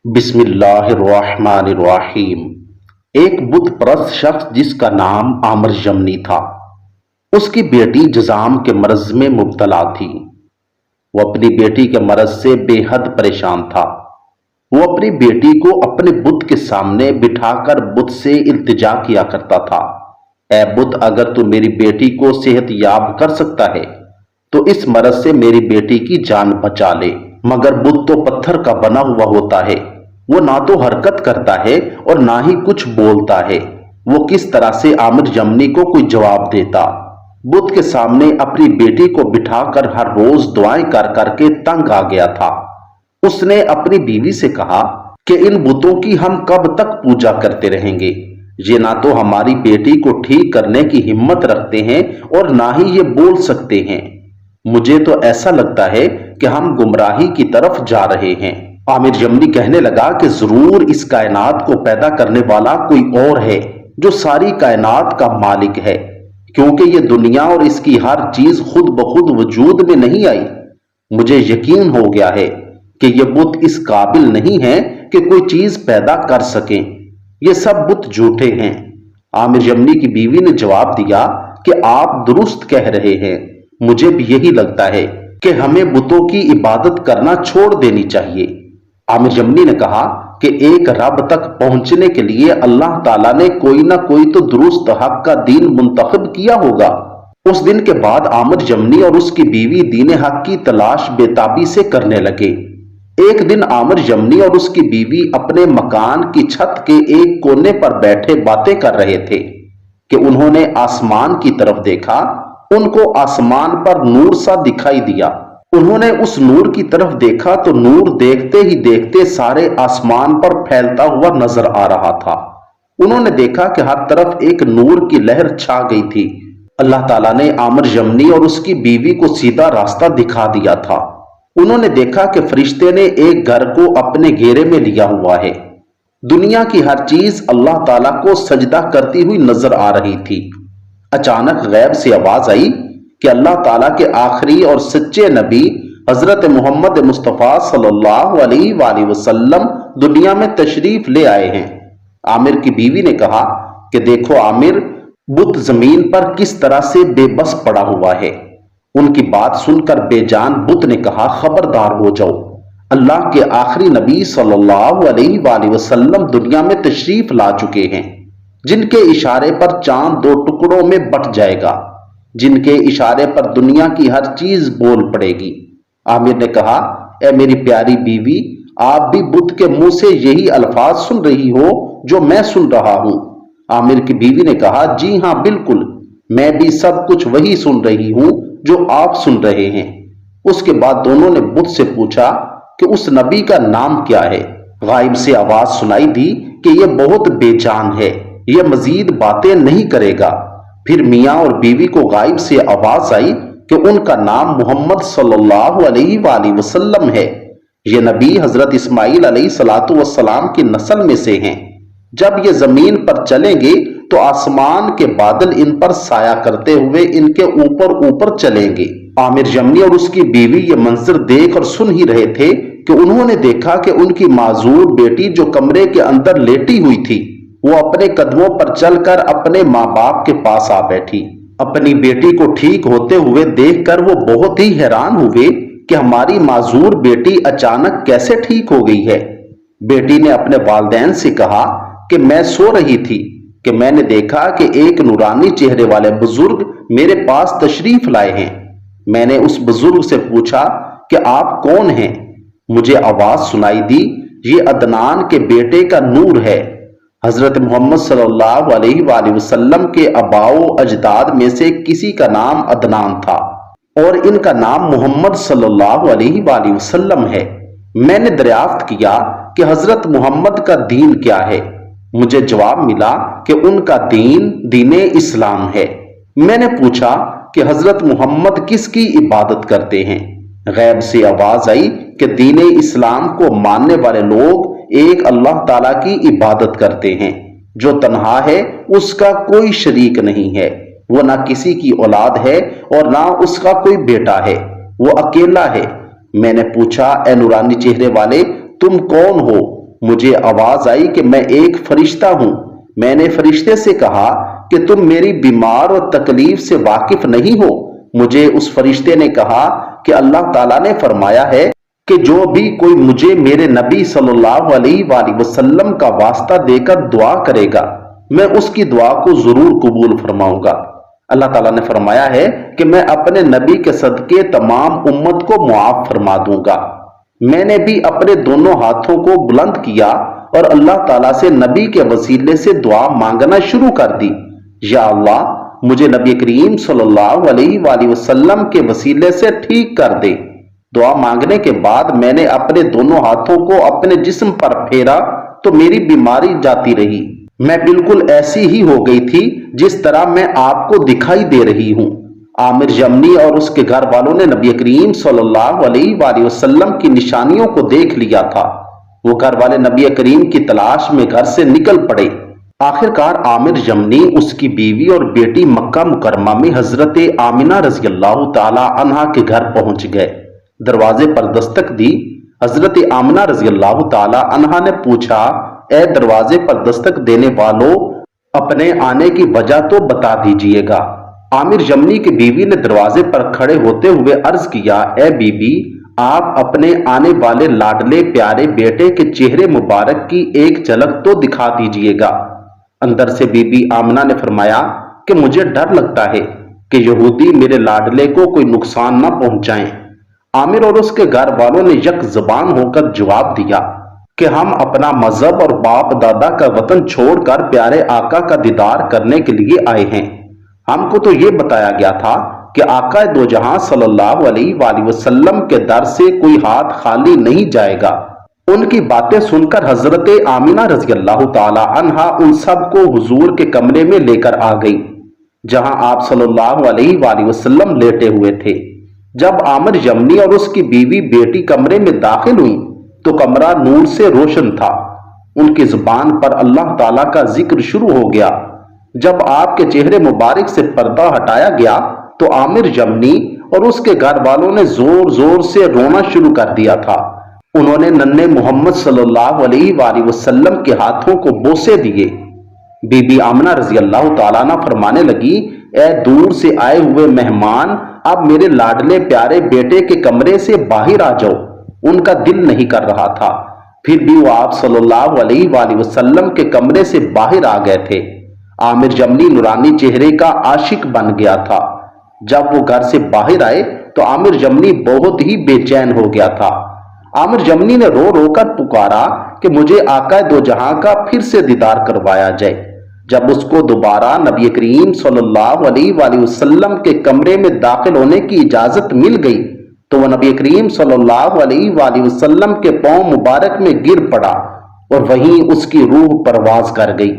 बिस्मिल्लाहिर्रहमानिर्रहीम। एक बुत परस्त शख्स जिसका नाम आमिर जमनी था, उसकी बेटी जजाम के मर्ज में मुब्तला थी। वो अपनी बेटी के मर्ज से बेहद परेशान था। वो अपनी बेटी को अपने बुत के सामने बिठाकर बुत से इल्तिजा किया करता था, ऐ बुत, अगर तू मेरी बेटी को सेहत याब कर सकता है तो इस मर्ज से मेरी बेटी की जान बचा ले। मगर बुत तो पत्थर का बना हुआ होता है, वो ना तो हरकत करता है और ना ही कुछ बोलता है। वो किस तरह से आमिर जमनी को कोई जवाब देता। बुत के सामने अपनी बेटी को बिठाकर हर रोज दुआएं कर करके तंग आ गया था। उसने अपनी बीवी से कहा कि इन बुतों की हम कब तक पूजा करते रहेंगे। ये ना तो हमारी बेटी को ठीक करने की हिम्मत रखते हैं और ना ही ये बोल सकते हैं। मुझे तो ऐसा लगता है कि हम गुमराही की तरफ जा रहे हैं। आमिर जमनी कहने लगा कि जरूर इस कायनात को पैदा करने वाला कोई और है जो सारी कायनात का मालिक है, क्योंकि ये दुनिया और इसकी हर चीज खुद ब खुद वजूद में नहीं आई। मुझे यकीन हो गया है कि ये बुत इस काबिल नहीं है कि कोई चीज पैदा कर सकें। ये सब बुत झूठे हैं। आमिर जमनी की बीवी ने जवाब दिया कि आप दुरुस्त कह रहे हैं, मुझे भी यही लगता है कि हमें बुतों की इबादत करना छोड़ देनी चाहिए। आमिर जमनी ने कहा कि एक रब तक पहुंचने के लिए अल्लाह ताला ने कोई ना कोई तो दुरुस्त हक का दीन मुंतखब किया होगा। उस दिन के बाद आमिर जमनी और उसकी बीवी दीन हक की तलाश बेताबी से करने लगे। एक दिन आमिर जमनी और उसकी बीवी अपने मकान की छत के एक कोने पर बैठे बातें कर रहे थे कि उन्होंने आसमान की तरफ देखा। उनको आसमान पर नूर सा दिखाई दिया। उन्होंने उस नूर की तरफ देखा तो नूर देखते ही देखते सारे आसमान पर फैलता हुआ नजर आ रहा था। उन्होंने देखा कि हर तरफ एक नूर की लहर छा गई थी। अल्लाह ताला ने आमिर जमनी और उसकी बीवी को सीधा रास्ता दिखा दिया था। उन्होंने देखा कि फरिश्ते ने एक घर को अपने घेरे में लिया हुआ है। दुनिया की हर चीज अल्लाह ताला को सजदा करती हुई नजर आ रही थी। अचानक गैब से आवाज आई कि अल्लाह ताला के आखिरी और सच्चे नबी हजरत मोहम्मद मुस्तफ़ा सल्लल्लाहु अलैहि वसल्लम दुनिया में तशरीफ ले आए हैं। आमिर की बीवी ने कहा कि देखो आमिर, बुत जमीन पर किस तरह से बेबस पड़ा हुआ है। उनकी बात सुनकर बेजान बुत ने कहा, खबरदार हो जाओ, अल्लाह के आखिरी नबी सल्लल्लाहु अलैहि वसल्लम दुनिया में तशरीफ ला चुके हैं, जिनके इशारे पर चांद दो टुकड़ों में बट जाएगा, जिनके इशारे पर दुनिया की हर चीज बोल पड़ेगी। आमिर ने कहा, ए मेरी प्यारी बीवी, आप भी बुत के मुंह से यही अल्फाज सुन रही हो जो मैं सुन रहा हूं। आमिर की बीवी ने कहा, जी हां बिल्कुल, मैं भी सब कुछ वही सुन रही हूं जो आप सुन रहे हैं। उसके बाद दोनों ने बुत से पूछा कि उस नबी का नाम क्या है। गायब से आवाज सुनाई दी कि यह बहुत बेजान है, यह मजीद बातें नहीं करेगा। फिर मियां और बीवी को गायब से आवाज आई कि उनका नाम मोहम्मद सल्लल्लाहु अलैहि वसल्लम है। ये नबी हजरत इस्माइल अलैहिस्सलातु वस्सलाम की नस्ल में से हैं। जब ये जमीन पर चलेंगे तो आसमान के बादल इन पर साया करते हुए इनके ऊपर ऊपर चलेंगे। आमिर जमनी और उसकी बीवी ये मंजर देख और सुन ही रहे थे कि उन्होंने देखा कि उनकी माजूर बेटी जो कमरे के अंदर लेटी हुई थी, वो अपने कदमों पर चलकर अपने माँ बाप के पास आ बैठी। अपनी बेटी को ठीक होते हुए देखकर वो बहुत ही हैरान हुए कि हमारी माजूर बेटी अचानक कैसे ठीक हो गई है। बेटी ने अपने वालिदैन से कहा कि मैं सो रही थी कि मैंने देखा कि एक नूरानी चेहरे वाले बुजुर्ग मेरे पास तशरीफ लाए हैं। मैंने उस बुजुर्ग से पूछा कि आप कौन हैं। मुझे आवाज सुनाई दी, ये अदनान के बेटे का नूर है। हजरत मोहम्मद सल्लल्लाहु अलैहि वसल्लम के अबाओ अजदाद में से किसी का नाम अदनान था और इनका नाम मोहम्मद सल्लल्लाहु अलैहि वसल्लम है। मैंने दरियाफ्त किया कि हजरत मोहम्मद का दीन क्या है। मुझे जवाब मिला कि उनका दीन दीने इस्लाम है। मैंने पूछा कि हजरत मोहम्मद किसकी इबादत करते हैं। गैब से आवाज आई कि दीने इस्लाम को मानने वाले लोग एक अल्लाह ताला की इबादत करते हैं जो तन्हा है, उसका कोई शरीक नहीं है। वो ना किसी की औलाद है और ना उसका कोई बेटा है, वो अकेला है। मैंने पूछा, ए नूरानी चेहरे वाले, तुम कौन हो? مجھے آواز آئی کہ میں ایک فرشتہ ہوں۔ میں نے فرشتے سے کہا کہ تم میری بیمار اور تکلیف سے واقف نہیں ہو۔ مجھے اس فرشتے نے کہا کہ اللہ تعالیٰ نے فرمایا ہے کہ جو بھی کوئی مجھے میرے نبی صلی اللہ علیہ وآلہ وسلم کا واسطہ دے کر دعا کرے گا، میں اس کی دعا کو ضرور قبول فرماؤں گا۔ اللہ تعالیٰ نے فرمایا ہے کہ میں اپنے نبی کے صدقے تمام امت کو معاف فرما دوں گا۔ میں نے بھی اپنے دونوں ہاتھوں کو بلند کیا اور اللہ تعالیٰ سے نبی کے وسیلے سے دعا مانگنا شروع کر دی، یا اللہ مجھے نبی کریم صلی اللہ علیہ وآلہ وسلم کے وسیلے سے ٹھیک کر دے۔ دعا مانگنے کے بعد میں نے اپنے دونوں ہاتھوں کو اپنے جسم پر پھیرا تو میری بیماری جاتی رہی۔ میں بالکل ایسی ہی ہو گئی تھی جس طرح میں آپ کو دکھائی دے رہی ہوں۔ عامر یمنی اور اس کے گھر والوں نے نبی کریم صلی اللہ علیہ وآلہ وسلم کی نشانیوں کو دیکھ لیا تھا۔ وہ گھر والے نبی کریم کی تلاش میں گھر سے نکل پڑے۔ آخر کار عامر یمنی، اس کی بیوی اور بیٹی مکہ مکرمہ میں حضرت آمنہ رضی اللہ تعالی عنہا کے گھر پہنچ گئے۔ دروازے پر دستک دی۔ حضرت آمنہ رضی اللہ تعالی عنہا نے پوچھا، اے دروازے پر دستک دینے والوں، اپنے آنے کی وجہ تو بتا دیجئے گا۔ عامر یمنی کی بیوی نے دروازے پر کھڑے ہوتے ہوئے عرض کیا، اے بی بی، آپ اپنے آنے والے لاڈلے پیارے بیٹے کے چہرے مبارک کی ایک جھلک تو دکھا دیجئے گا۔ اندر سے بی بی آمنہ نے فرمایا کہ مجھے ڈر لگتا ہے کہ یہودی میرے لاڈلے کو کوئی نقصان نہ پہنچائیں۔ عامر اور اس کے گھر والوں نے یک زبان ہو کر جواب دیا کہ ہم اپنا مذہب اور باپ دادا کا وطن چھوڑ کر پیارے آقا کا دیدار کرنے کے لیے آئے ہیں۔ ہم کو تو یہ بتایا گیا تھا کہ آقا دو جہاں صلی اللہ علیہ وآلہ وسلم کے در سے کوئی ہاتھ خالی نہیں جائے گا۔ ان کی باتیں سن کر حضرت آمنہ رضی اللہ تعالی عنہا ان سب کو حضور کے کمرے میں لے کر آ گئی، جہاں آپ صلی اللہ علیہ وآلہ وسلم لیٹے ہوئے تھے۔ جب عامر یمنی اور اس کی بیوی بیٹی کمرے میں داخل ہوئی تو کمرہ نور سے روشن تھا۔ ان کی زبان پر اللہ تعالیٰ کا ذکر شروع ہو گیا۔ جب آپ کے چہرے مبارک سے پردہ ہٹایا گیا تو عامر یمنی اور اس کے گھر والوں نے زور زور سے رونا شروع کر دیا تھا۔ انہوں نے ننھے محمد صلی اللہ علیہ وآلہ وسلم کے ہاتھوں کو بوسے دیے۔ بی بی آمنہ رضی اللہ تعالیٰ عنہ فرمانے لگی، اے دور سے آئے ہوئے مہمان، اب میرے لاڈلے پیارے بیٹے کے کمرے سے باہر آ جاؤ۔ ان کا دل نہیں کر رہا تھا، پھر بھی وہ آپ صلی اللہ علیہ وآلہ وسلم کے کمرے سے باہر آ گئے تھے۔ عامر یمنی نورانی چہرے کا عاشق بن گیا تھا۔ جب وہ گھر سے باہر آئے تو عامر یمنی بہت ہی بے چین ہو گیا تھا۔ عامر یمنی نے رو رو کر پکارا کہ مجھے آقا دو جہاں کا پھر سے دیدار کروایا جائے۔ جب اس کو دوبارہ نبی کریم صلی اللہ علیہ وآلہ وسلم کے کمرے میں داخل ہونے کی اجازت مل گئی تو وہ نبی کریم صلی اللہ علیہ وآلہ وسلم کے پاؤں مبارک میں گر پڑا اور وہیں اس کی روح پرواز کر گئی۔